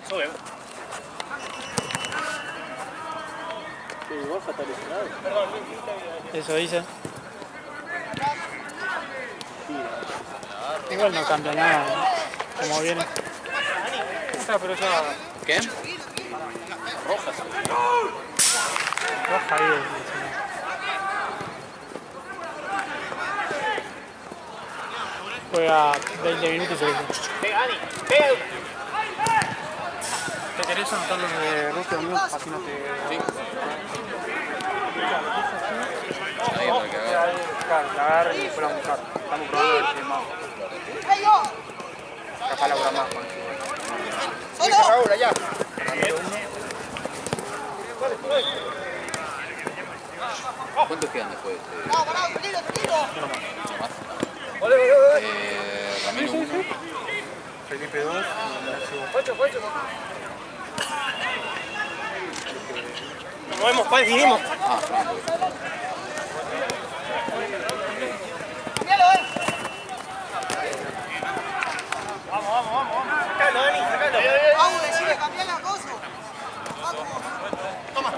Sube. Borja está lesionado. Perdón, Eso dice. Igual no cambia nada, como viene. Está, pero ya... ¿Qué? Rojas. Roja ahí. Juega 20 minutos y se dice. Pega, Dani. Pega. ¿Te querés anotar los de Rusia amigos? Así no te... Sí. Ahí para que agarre. Claro, que agarre y después la buscar. Estamos probando a ver si es más. Capaz la más. Raúl, allá. ¿Cuántos quedan después? No, pará, tranquilo. Ramiro 1. Felipe 2. Nos movemos, ¿cuál vinimos? Ah, Vamos. Sacalo, Dani, sacalo. Vamos, decime, cambiá la cosa. Toma.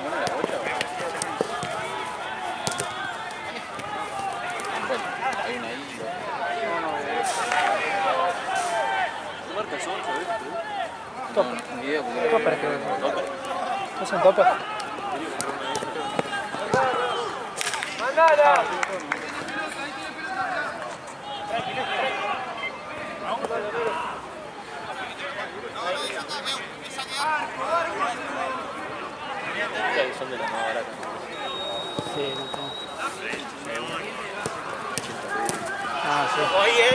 hay una ahí. Marca son, ¿sabes? Topper. Ni idea porque... Topper, creo. Topper. ¿No es un topper? ¡Mandala! Son de las más baratas. Sí, no tengo. Ah, sí. Oye,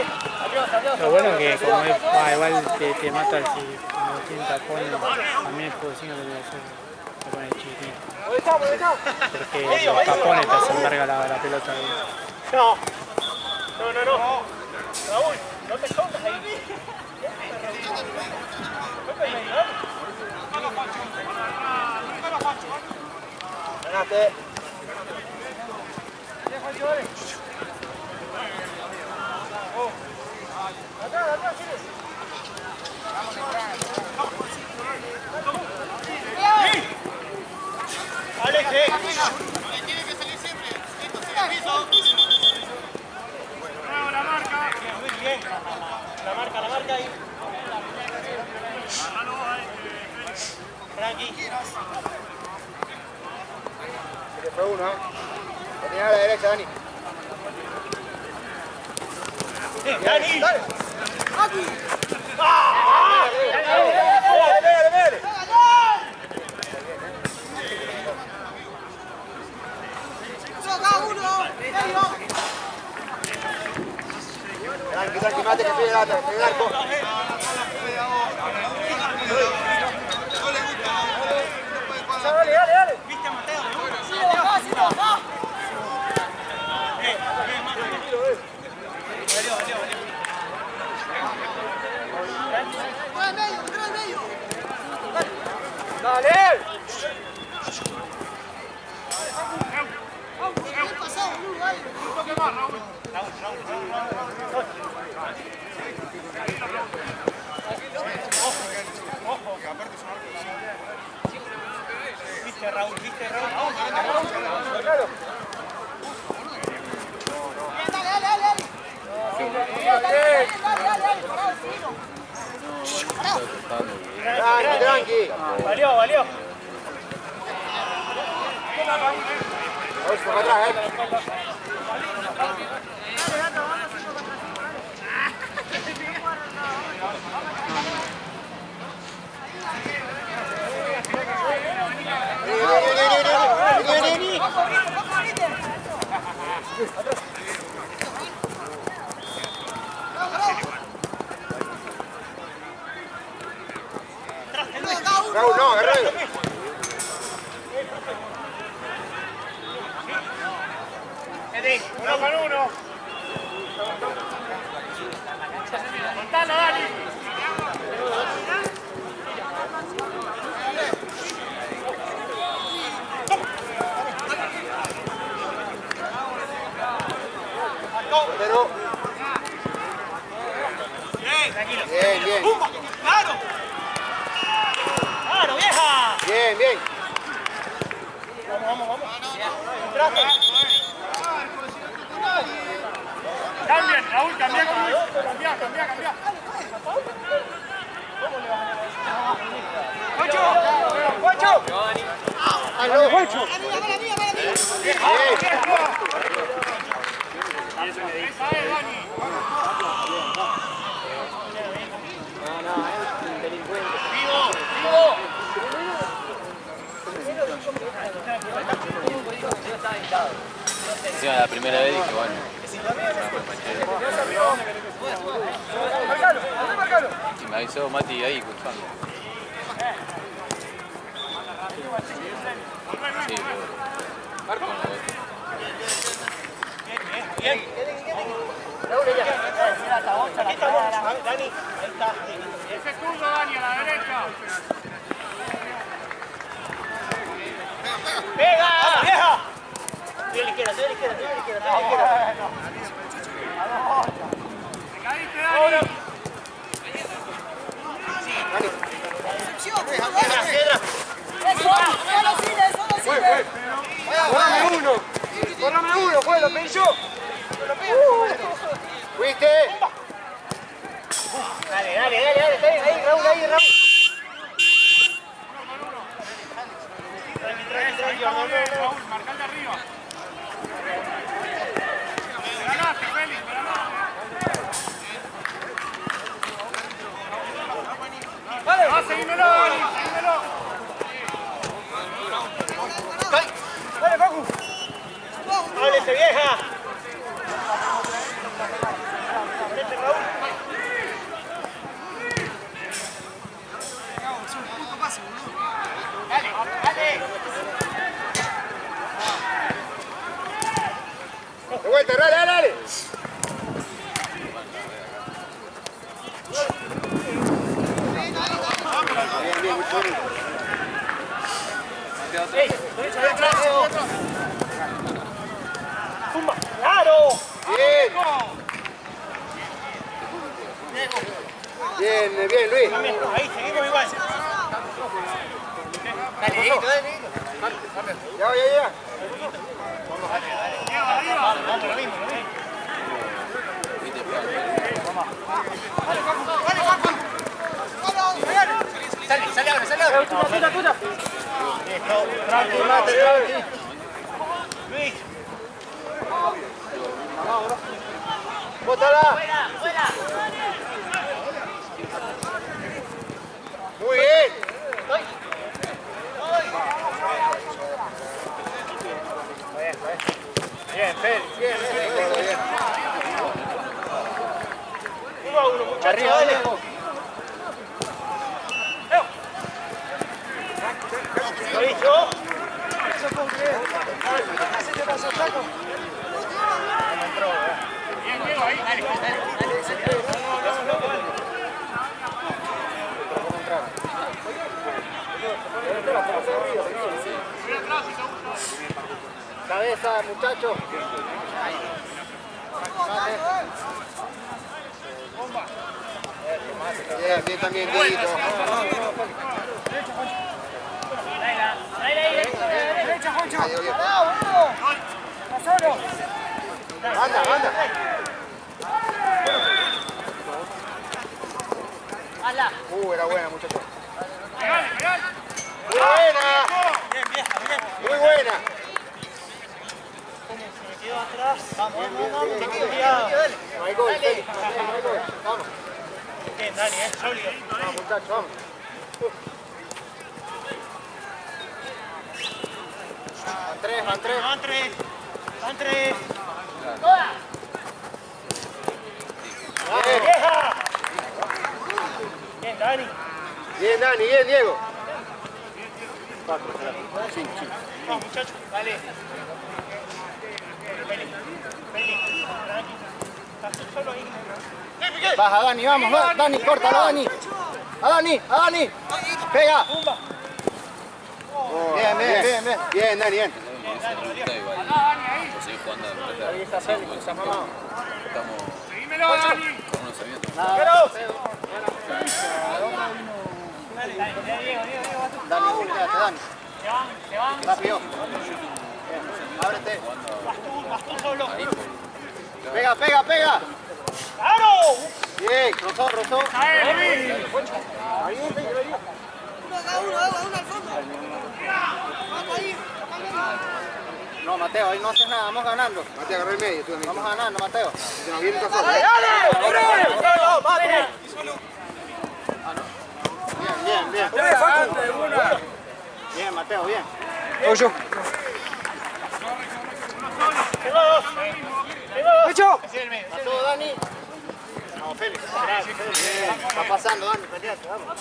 Lo bueno es que como es, igual te mata si como tiene tapón, a mí el cocino lo pone chiquitito. Porque los tapones te hacen larga la pelota. no. Raúl, no te escondas ahí. Ganaste. Atrás, Alex, Tiene que salir siempre. Sigue el piso. la marca. Muy bien. La marca ahí. Frankie. Se le fue uno, ¿eh? Tenía a la derecha, Dani. Dani. Dale. Aquí. Dale. Acá uno. Medio. Tranqui, mate que pegue el arco. Dale. ¿Viste a Mateo? Sí, acá. Entra en medio. Dale. ¿Qué pasó, boludo? Ahí. Un toque más, Raúl. Ojo. ¿Viste, Raúl? Claro. Dale. Tranqui. Valió. Vamos por atrás, Vení. Raúl, no, Guerrero. Uno con uno. Montana, Dani. Pero... Tranquilo. Bien. ¡Claro! Bien, bien. Vamos. Traje. Cambien, Raúl, cambia con Luis. Cambia. ¡Guacho! ¡Aló, Guacho! Esa es, Dani. Encima la primera vez dije, bueno. Y me avisó Mati ahí cruzando. Sí, pero... Bien. Aquí estamos, Dani. Ahí está. Ese es tuyo, Dani, a la derecha. ¡Pega! ¡Vieja! Estoy a la izquierda. Te caíste, Dani. ¡Córrame uno, juez, lo pedí yo! ¿Fuiste? Dale. Está bien, ahí, Raúl. Tranqui, Raúl, marcale arriba. Me ganaste, Félix, me ganaste. Seguímelo, Dani, seguímelo. Dale, Facu. ¡Háblese, vieja! Vete, Raúl. Dale. De vuelta, dale. Bien, muy bonito. Derecha. ¡Pumba! ¡Claro! Bien, Luis. Ahí, seguimos igual. Dale. Ya. Vamos, lo mismo. Sale ahora. Listo. Tranqui. Luis. ¡Bótala! Fuera. Muy bien. Bien, Félix. Bien. 1-1, muchachos. Arriba, Dale. ¿Lo hizo? Bien, Diego, ahí. Cabeza, muchacho. Bien también, Dieguito. Anda. Era buena, muchacho. Muy buena. Muy buena. Se quedó atrás. Vamos. No hay gol, Félix. No hay gol. Vamos. Bien, Dani, sólido. Vamos, muchachos, vamos. Van tres. ¡Vieja! Bien, Dani. Bien, Dani, bien, Diego. Vamos, muchachos. Dale. Félix, tranqui. Estás solo ahí. Baja, Dani, vamos, Dani, córtalo, Dani. A Dani. Pega. Pumba. Bien. Bien, Dani, bien. Seguir jugando de pelota. Ahí está Félix, está mamado. Estamos Seguímelo, Dani. con unos aviones. Nada. Dale. Dani, volteate, Dani. Rápido. Ábrete. Pega, pega, pega. ¡Claro! Bien, rozó, rozó. No, Mateo, ahí no haces nada, vamos ganando. Mateo, agarra el medio, tú también. Vamos ganando, Mateo. Se nos viene solo. Bien, bien, bien. Bien, Mateo, bien. Ocho. Pasó, Dani. Vamos, Félix. Está pasando, Dani, peleate, vamos.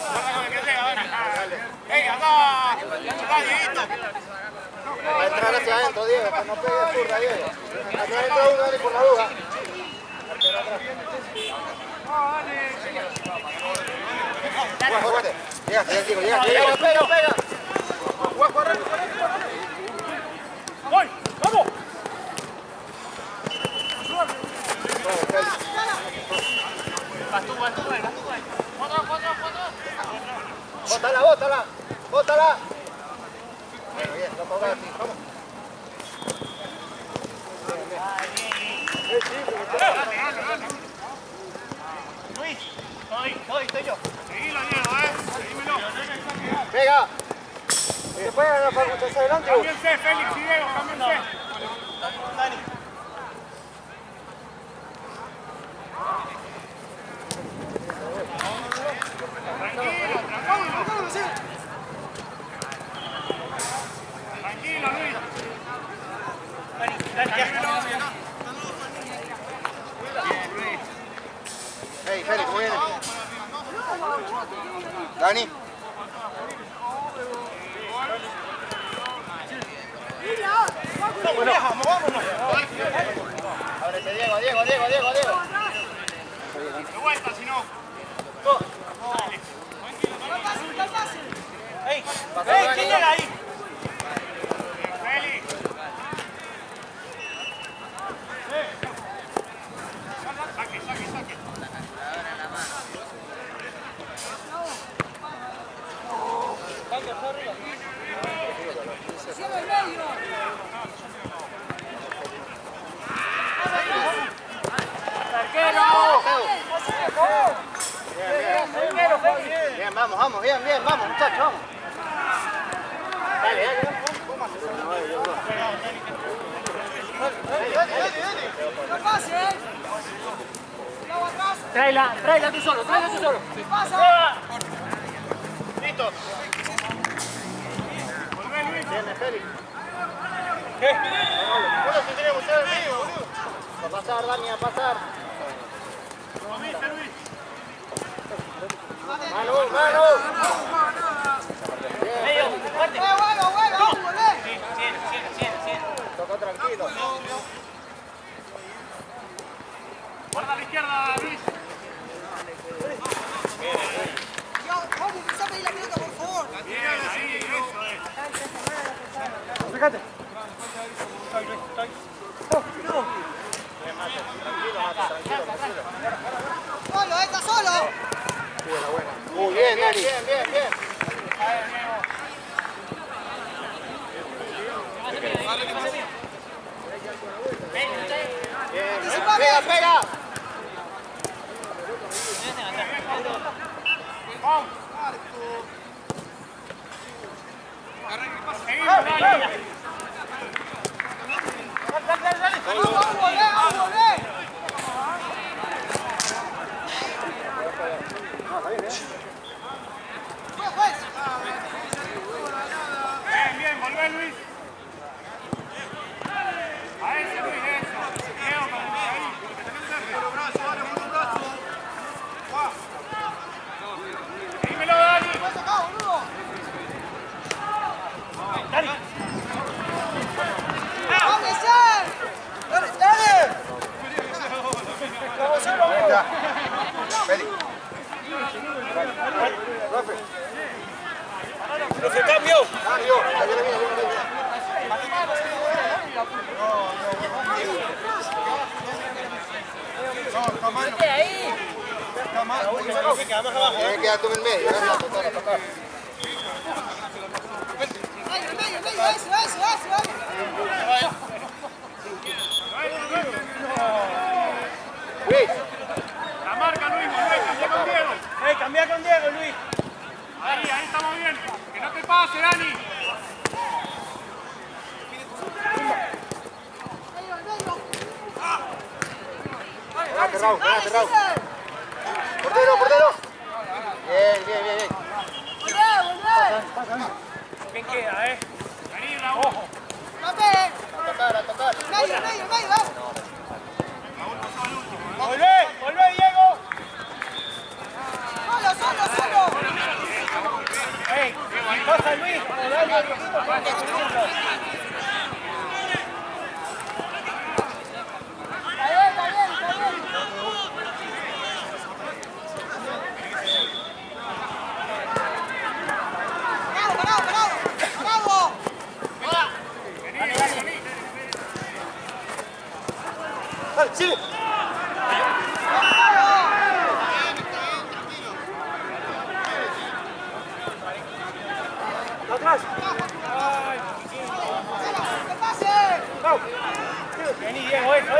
¡Ey, anda! ¡Anda, Dieguito! Va a entrar hacia adentro, Diego, que no pegue zurda, Diego. Acá entra uno, Dani, por la duda. Fuerte. Llegaste, ya digo, llegaste. Pega, pega, pega. ¡Voy! ¡Vamos! Bótala, bótala. Bótala. Bueno, bien, loco, Gatti, vamos. Luis, estoy yo. Seguilo, Diego, Seguímelo. Pega. ¿Se puede ganar para muchos adelante? Cámbiense, Félix y Diego, cámbiense. Dani. Tranquilo, Luis. Dani, ¿qué? Hey, Félix, muy bien. Dani. Vámonos. Ábrete, Diego, Diego, Diego, Diego, Diego. De vuelta, si no. ¡Ey! ¿Quién llega ahí? Félix. Saque. Bien, vamos, vamos, bien, bien, vamos, muchachos, vamos. Dale, dale, dale. Tráela tú solo. Listo. Volvé, Luis. Viene, Félix. ¿Qué? Uno se tiene que buscar el medio, boludo. Va a pasar, Dani, a pasar. Comiste, Luis. Mano, mano. Medio, fuerte. Tocó tranquilo. Guarda a la izquierda, Luis. Bien, ahí, eso es. Fíjate. Solo, está solo. Muy bien, Dani. Bien. Pega. Vamos. Seguimos, dale. Bien, volvé, Luis. A ese, Luis, eso. Diego, como ahí. Dímelo, Dani. Félix. ¡Profe, cambio! más. Que queda más abajo. Queda tú en el medio. A tocar. Medio, eso. Luis. La marca, Luis, cambia con Diego. Cambia con Diego, Luis. Ahí estamos bien. Que no te pase, Dani. Cerrado. Portero. Bien. ¿Quién queda, Vení, Raúl. A tocar. Medio, Volvé, Diego. Solo. Pasa Luis. Está bien. Bravo. ¡Sigue! Atrás. ¡Que pase! Vení, Diego, eso.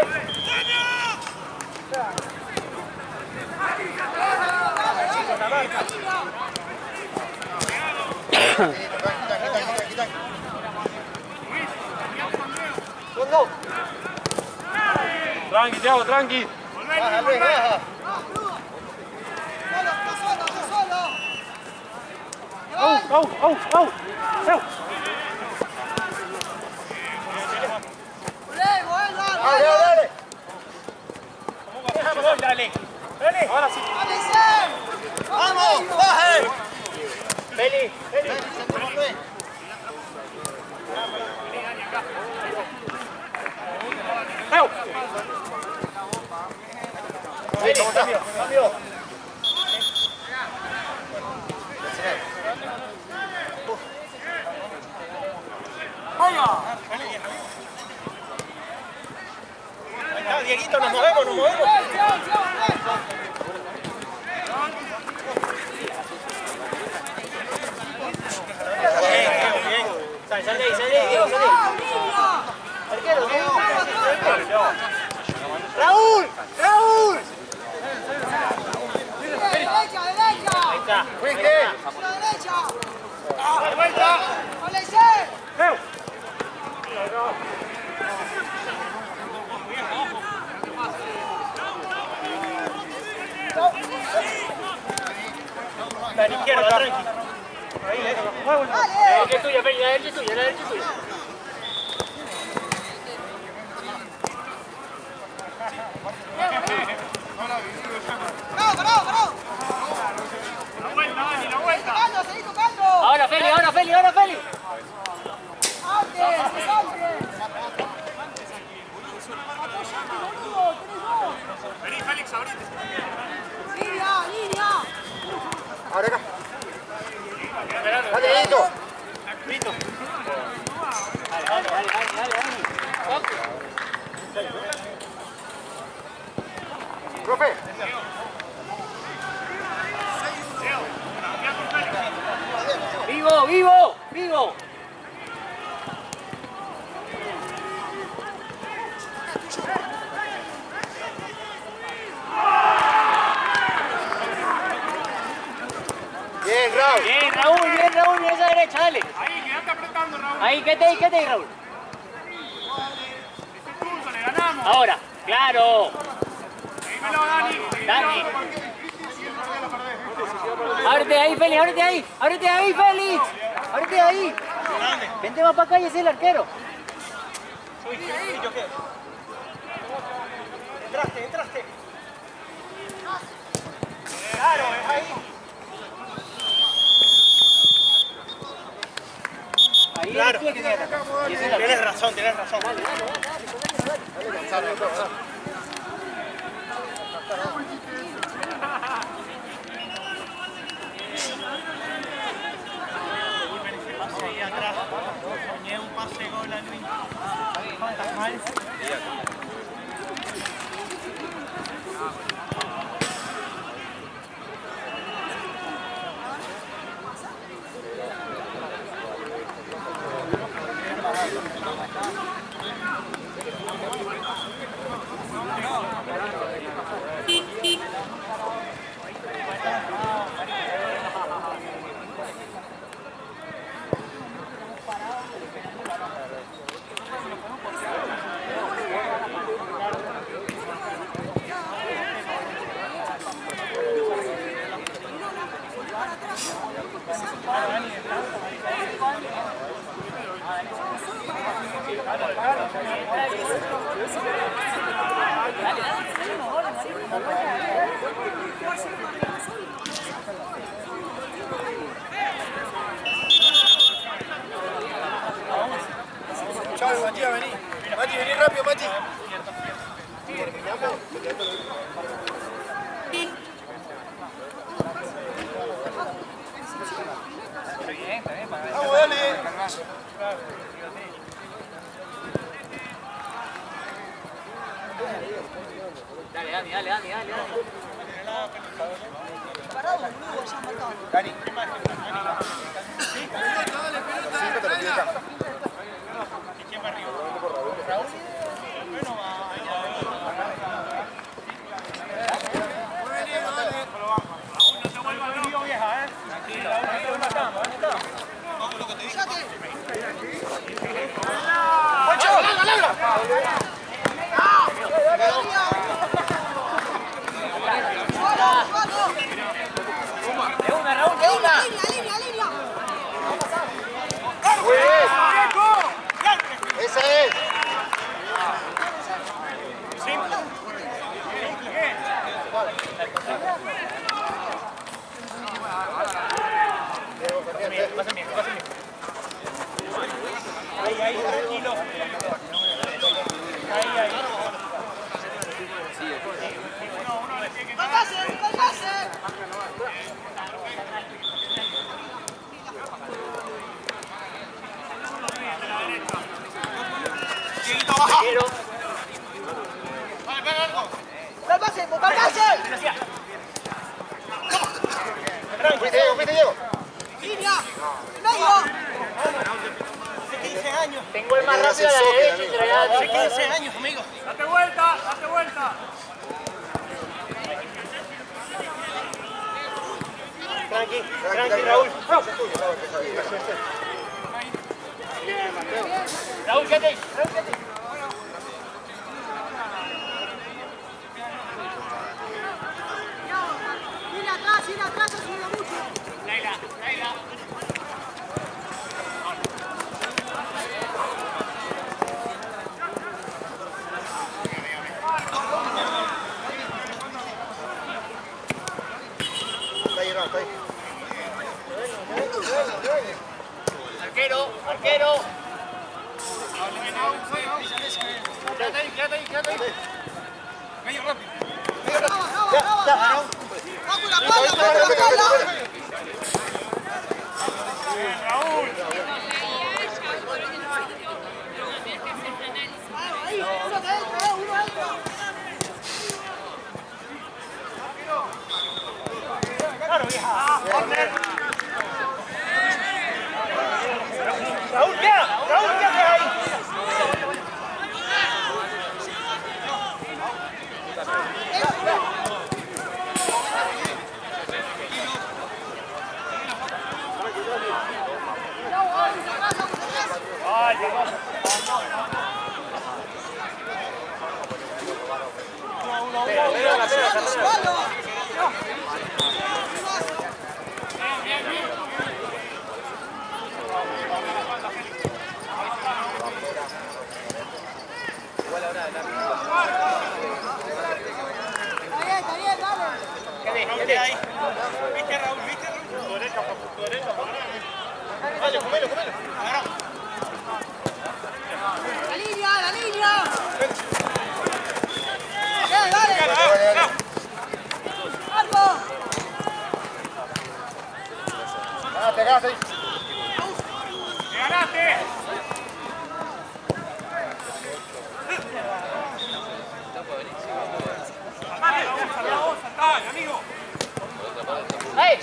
Chicos, la marca. Tranqui, Thiago, tranqui. Baja, Luis, baja. Au. Dale. Dale. Ahora sí. ¡Vamos! ¡Baje! Feli. Cambio. Ahí está, Dieguito, nos movemos. Bien. Sal de ahí, Diego, Arquero, ¡Raúl! Derecha. Ahí está. Derecha. De vuelta. La izquierda, tranqui. Ahí, la derecha es tuya, Feli, la derecha es tuya. Bravo. La vuelta, Dani, la vuelta. Seguí tocando. Ahora Feli. Antes. Vení, Félix, abrite. Línea. Ahora acá. Dale, Lito. Profe. ¡Vivo! Bien, Raúl. Bien, Raúl, esa derecha, dale. Ahí, quedate apretando, Raúl. Ahí, quédate ahí, Raúl. Ese pulso, le ganamos. Ahora, claro. Dímelo, Dani. Ábrete ahí, Félix. Félix. Ábrete ahí. Vente más para acá y ese es el arquero. Entraste. Claro, es ahí. Ahí claro. Tienes razón. Dale. Ahí atrás, soñé un pase gol a Luis. ¿Estás mal? Chao, Matías, vení. Mati, vení rápido, Mati. Vamos, dale. Dale. Parado, boludo, ya matado. Dani. Línea. Muy bien. Ese es. Ahí, tranquilo. Ahí. ¡Pase! Dieguito, baja. Vale, pega algo. ¡Busca el pase! Fuiste, Diego. ¡Línea! ¡Medio! Tengo el más rápido a la derecha y se lo voy a dar. 15 años, amigo. Date vuelta. Tranqui, Raúl. Raúl, quédate ahí. Ir atrás, se sube mucho. Laila. Está ahí, Raúl, está ahí. Arquero. Quédate ahí. Medio rápido. ¡Vamos! ¡Vamos la pala! Raúl. Ahí, uno dentro. Claro, vieja. Raúl, ¿qué haces ahí? Ay, Está bien, dale. ¿Qué ahí? ¿Viste, Raúl? Tu derecha. Dale, comelo. Agarra. La línea. Dale. Marco. Te quedas ahí. ¡Te ganaste! ¡Saltá, amigo! ¡Ahí!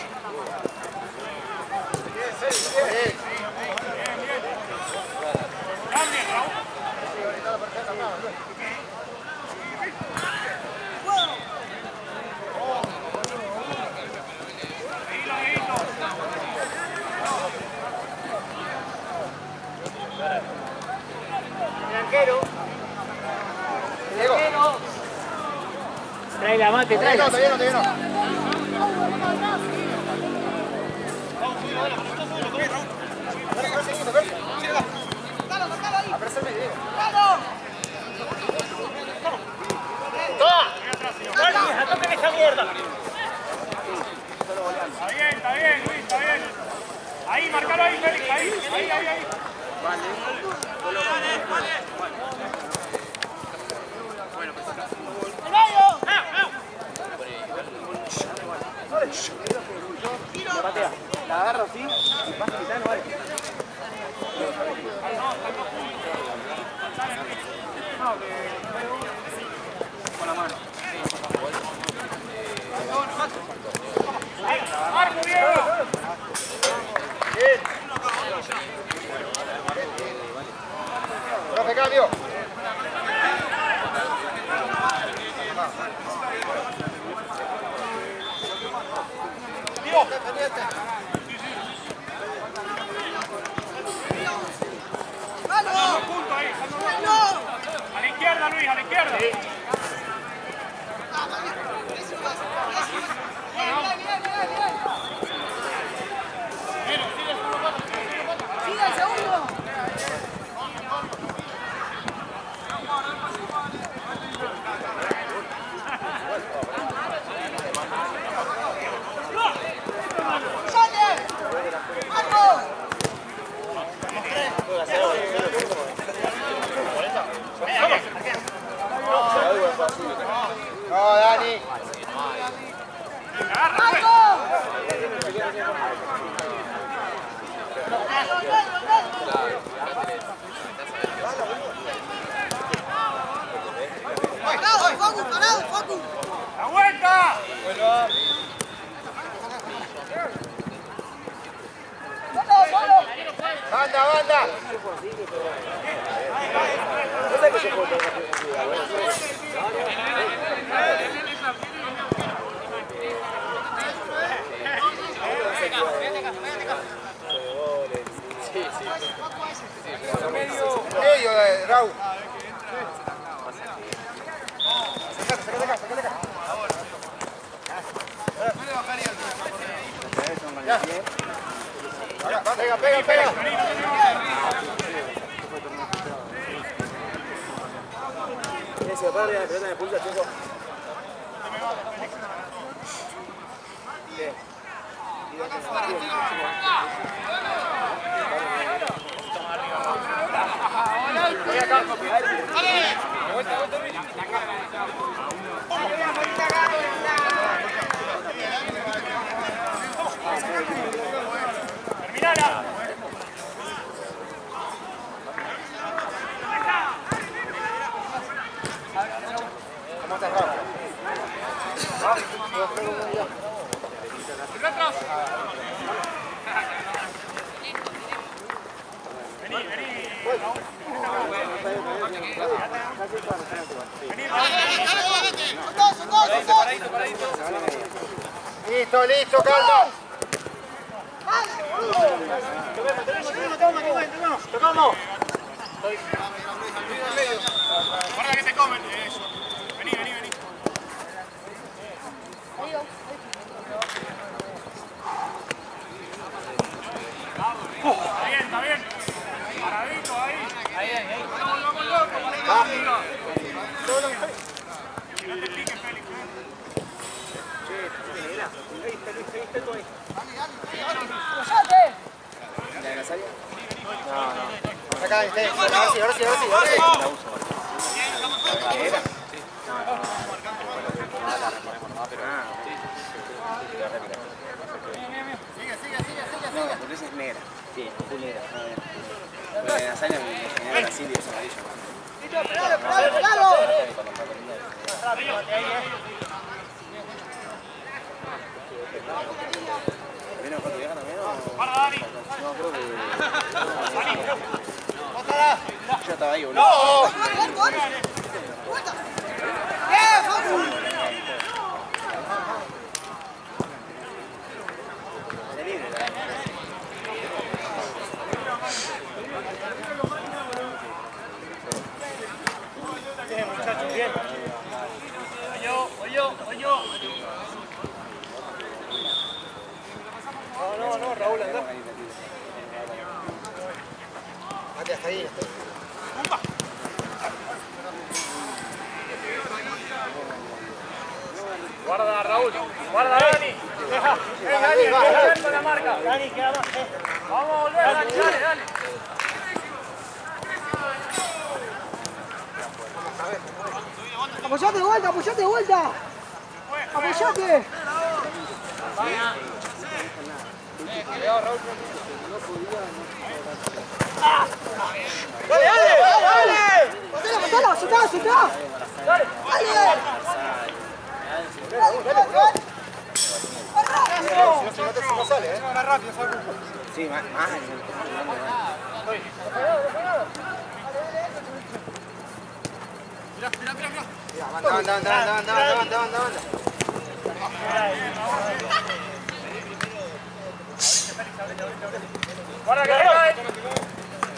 ¡Cambia, Raúl! Arquero. Trae la mate, trae. Te lleno. Marcalo ahí. Apresame, Diego. La patea. La agarro así y pasa a mitad, no vale. Con la mano. ¡Marco, Diego! Bien. Profe, cambio. Punto ahí. A la izquierda, Luis, a la izquierda. Sigue el segundo. No, Dani. Parado, Facu, parado, Facu. ¡La vuelta! Banda, banda. Medio de Raúl. Ya. Pega, pega, pega. Se para la pelota de pulsa, chico. ¡Terminala! ¿Cómo estás, Raúl? Vení, vení. Son dos. Listo, listo, calma. ¡Tocamos! Guarda que te comen. Eso. Vení, vení, vení. Está bien, está bien. Paradito ahí. Ahí. Vamos, loco, para arriba. No te piques, Félix. Acá, ahora sí. Porque esa es negra. Sí, full negra. Porque la hazaña me genera así de amarillo. Pegalo. ¿Menos cuánto viajan también o...? Para, Dani. No, creo que... Dani. Yo estaba ahí, boludo. Vuelta. ¡Bien, Facu! Se libre, Bien, muchachos, bien. Voy yo. No, Raúl, anda. Hasta ahí. Guarda, Raúl. Guarda, Dani. Deja. Dani, va. con la marca. Dani, queda más. Vamos a volver, dale, dale. Apoyate de vuelta, apoyate de vuelta. Apoyate. Dale, dale, dale. Matala, soltá, soltá. Dale. Si no sale, ¿eh? Más rápido, Facu. Sí, más. Anda. Guarda que cae.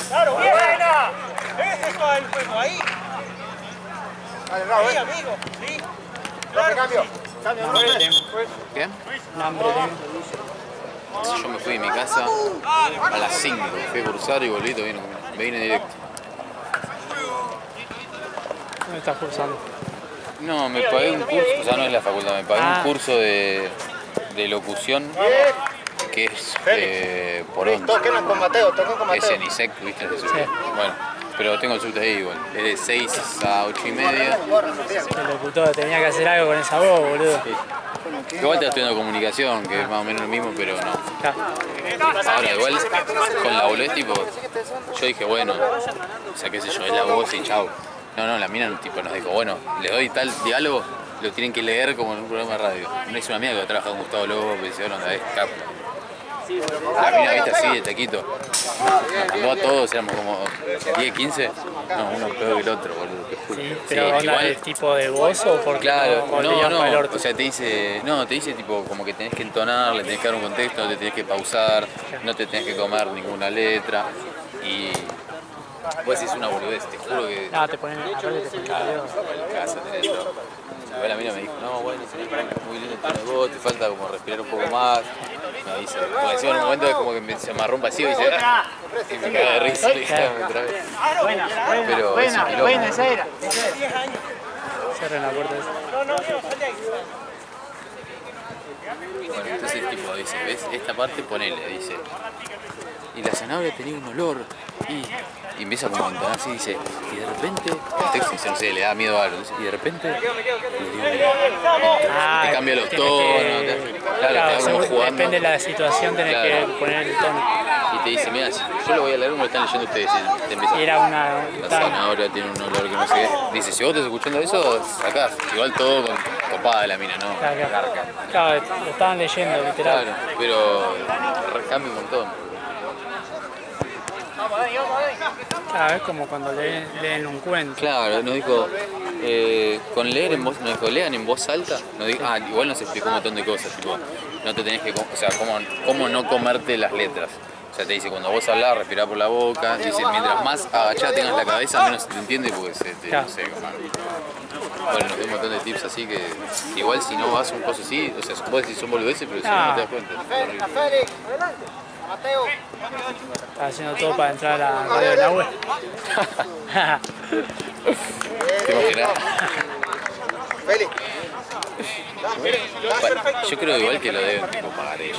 Claro, buena. Ese es todo el juego, ahí. Dale, bravo, Ahí, amigo. Sí. Profe, cambio. ¿Qué? Hambre tengo. Yo me fui de mi casa a las 5, fui a cursar y volví, todavía no comí. Me vine directo. ¿Dónde estás cursando? No, me pagué un curso, o sea, no es la facultad, me pagué un curso de locución que es por onda. Toquen con Mateo, Es en ISEC, ¿viste? Bueno, pero tengo el subte ahí igual. Es de 6 a 8:30. El locutor tenía que hacer algo con esa voz, boludo. Igual te estoy estudiando comunicación, que es más o menos lo mismo, pero no. Ya. Ahora, igual, con la boludez, tipo, yo dije, bueno, o sea, qué sé yo, es la voz y chau. No, la mina tipo, nos dijo, bueno, le doy tal diálogo, lo tienen que leer como en un programa de radio. No es una amiga que trabaja con Gustavo López, y onda, es capo. La mina, viste, así, de taquito. Nos mandó a todos, éramos como 10, 15. No, uno peor que el otro, boludo. Sí, pero onda del tipo de voz o porque Claro, o te llevas para el orto. o sea, te dice tipo como que tenés que entonar, le tenés que dar un contexto, no te tenés que pausar, no te tenés que comer ninguna letra y vos decís una boludez, te juro que No, te ponen el te ponen en casa tenés todo. Igual la mina me dijo, no, bueno, tenés muy lindo el tono de voz, te falta como respirar un poco más. Me dice, porque encima en un momento es como que se amarró un vacío y dice, y me caga de risa, le dije, otra vez. Pero es un quilombo. esa era. Cierren la puerta esa. Bueno, entonces tipo dice, ¿ves? Esta parte ponele, dice. Y la zanahoria tenía un olor y empieza como a entonar así, dice, y de repente, el texto dice, no sé, le da miedo a algo, dice, y de repente le dio te cambia los tonos, claro, te va como jugando. Depende de la situación, tenés que poner el tono. Y te dice, mira, yo lo voy a leer como lo están leyendo ustedes, y te empieza. Y era una... La zanahoria tiene un olor que no sé qué. Dice, si vos estás escuchando eso, sacás. Igual todo con copada de la mina, ¿no? Claro, lo estaban leyendo, literal. Claro, pero cambia un montón. Claro, es como cuando leen un cuento. Claro, nos dijo, con leer en voz, nos dijo, lean en voz alta. Nos dijo, igual nos explicó un montón de cosas, tipo, no te tenés que, o sea, cómo no comerte las letras. O sea, te dice, cuando vos hablás, respirá por la boca. Dice, mientras más agachada tengas la cabeza, menos se te entiende porque se te, no sé, bueno, nos dio un montón de tips así que igual si no vas a un coso así, o sea, vos decís son boludeces, pero si no te das cuenta. Mateo. Estaba haciendo todo para entrar a la radio de la web. ¿Te imaginas? Feli. Yo creo igual que lo deben tipo, pagar ellos.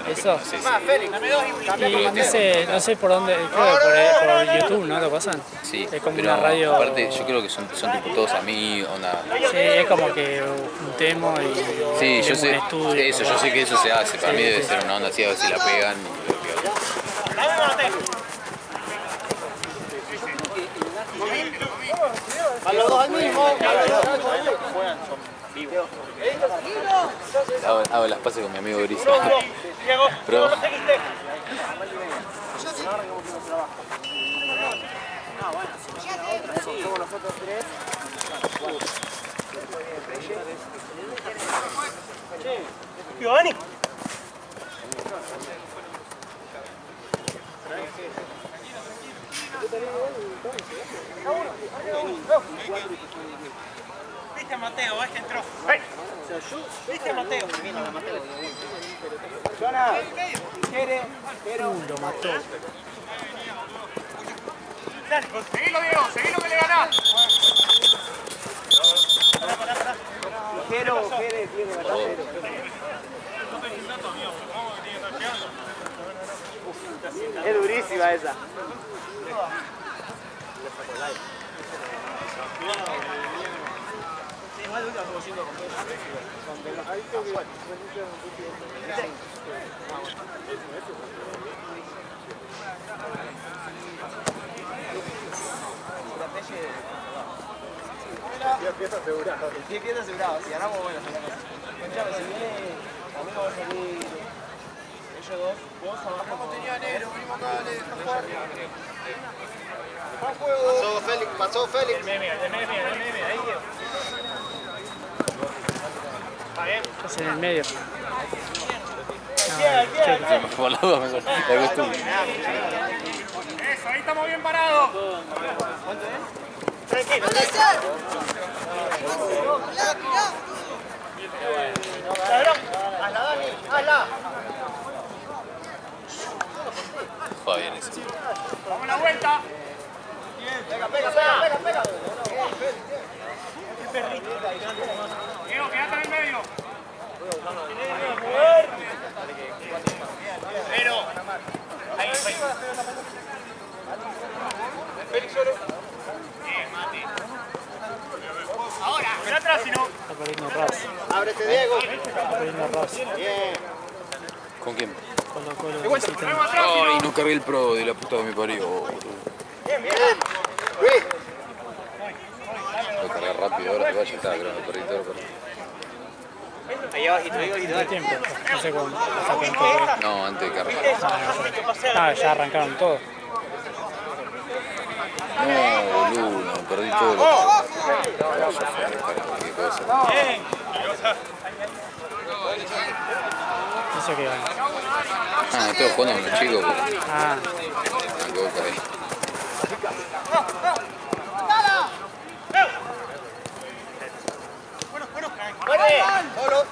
¿Eso? Sí, Y no sé por dónde, creo que por YouTube, ¿no? ¿Lo pasan? sí, Es como pero una radio... aparte yo creo que son tipo todos amigos, onda. Sí, es como que juntemos y Sí, yo tenemos sé un estudio. eso, yo sé que eso se hace. Para mí debe ser una onda así, a ver si la pegan. A los dos al mismo. Hago las pases con mi amigo Gris. Pero... Giovanni. ¿Viste a Mateo? ¿Ves que entró? ¿Viste a Mateo? Lo mató. Dale, seguilo, Diego, seguilo que le ganás. buenísima esa. El pie pieza asegurado, si ganamos, bueno. Escuchame, si viene, a mí me va a salir ellos dos, vos abajo. Vamos, tenía negro, venimos acá, le deja jugar. Pasó Félix, pasó Félix. El meme, ahí. ¿Está bien? Estás en el medio. Por la duda mejor. La costumbre. Eso, ahí estamos bien parados. Tranquilo. Hazla, Dani, hazla. Juega bien eso. Vamos a la vuelta. Pega. Diego, quédate en el medio. Pero. Ahí. Félix solo. Bien, Mati. Ahora, ven atrás si no. Está perdiendo Raz. Ábrete, Diego. Está perdiendo Raz. Bien. ¿Con quién? Colo Colo Ponemos visita. atrás si Ay, no. no cargué el pro de la puta que me parió. Bien. Luis. Voy a cargar rápido ahora que vaya, está, creo que perdí todo. Ahí abajito, ¿Qué tiempo? No sé cuándo. Hasta cuánto. No, antes de cargar. Ah, ya arrancaron todo. No, boludo, perdí todo lo que cosa. Eso que gana. Ah, estoy jugando con los chicos, pero Ah, me equivoco ahí.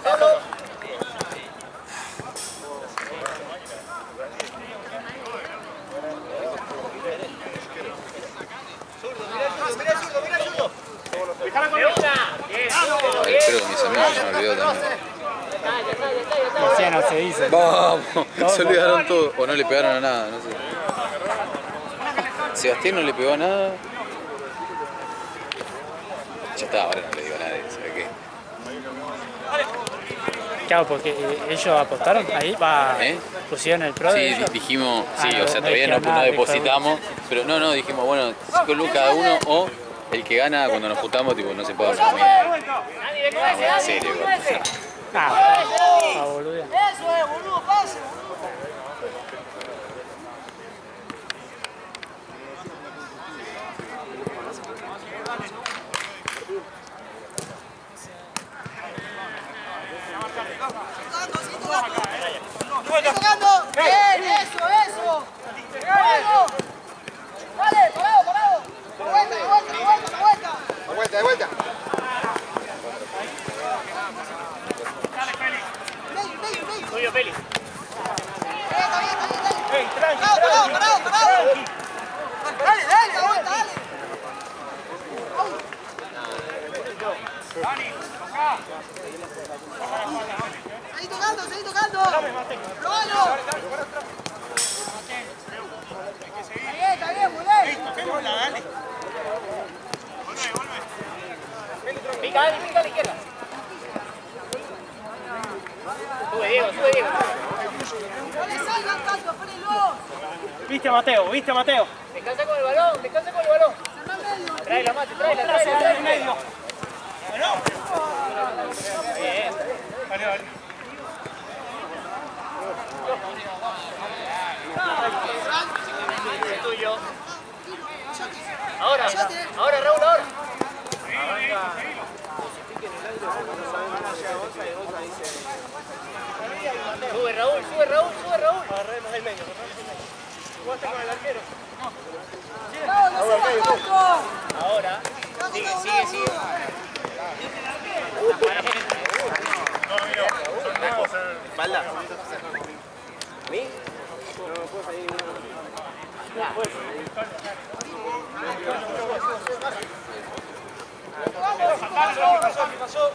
Solo. A ver, espero que mis amigos se me olvidó también. así no se dice. Vamos, se olvidaron todo. O no le pegaron a nada, no sé. Sebastián no le pegó a nada. Ya está, ahora no le digo a nadie, ¿sabe qué? Claro, porque ellos apostaron ahí, va, ¿Eh? pusieron el pro de Sí, ellos. dijimos, sí, Ah, o sea, no todavía no, dijeron nada, depositamos, pero no, dijimos, bueno, 5 lucas cada uno o el que gana cuando nos juntamos, tipo, no se puede hacer en serio, Ah, boludo. Eso es, boludo, pase. Sigue tocando. Bien, eso. Bueno. Dale, parado. De vuelta. De vuelta. Dale, Félix. Medio. Tuyo, Félix. Está bien. Tranqui. Parado. Dale, de vuelta, dale. Dani, acá. Seguí tocando. Probalo. Está bien, Muley. Pica a la izquierda. Sube, Diego. No le salgan tanto, ponelo. Viste a Mateo. Descansa con el balón. Cerrá medio. Tráela, Mati, tráela. medio. Bien. Dale. Es tuyo. Ahora, Raúl. Sube Raúl. Agarremos el medio. ¿Jugaste con el arquero? No salgas tanto. Ahora. Sigue. Espalda. ¿Mí? Vamos, ¿Qué pasó?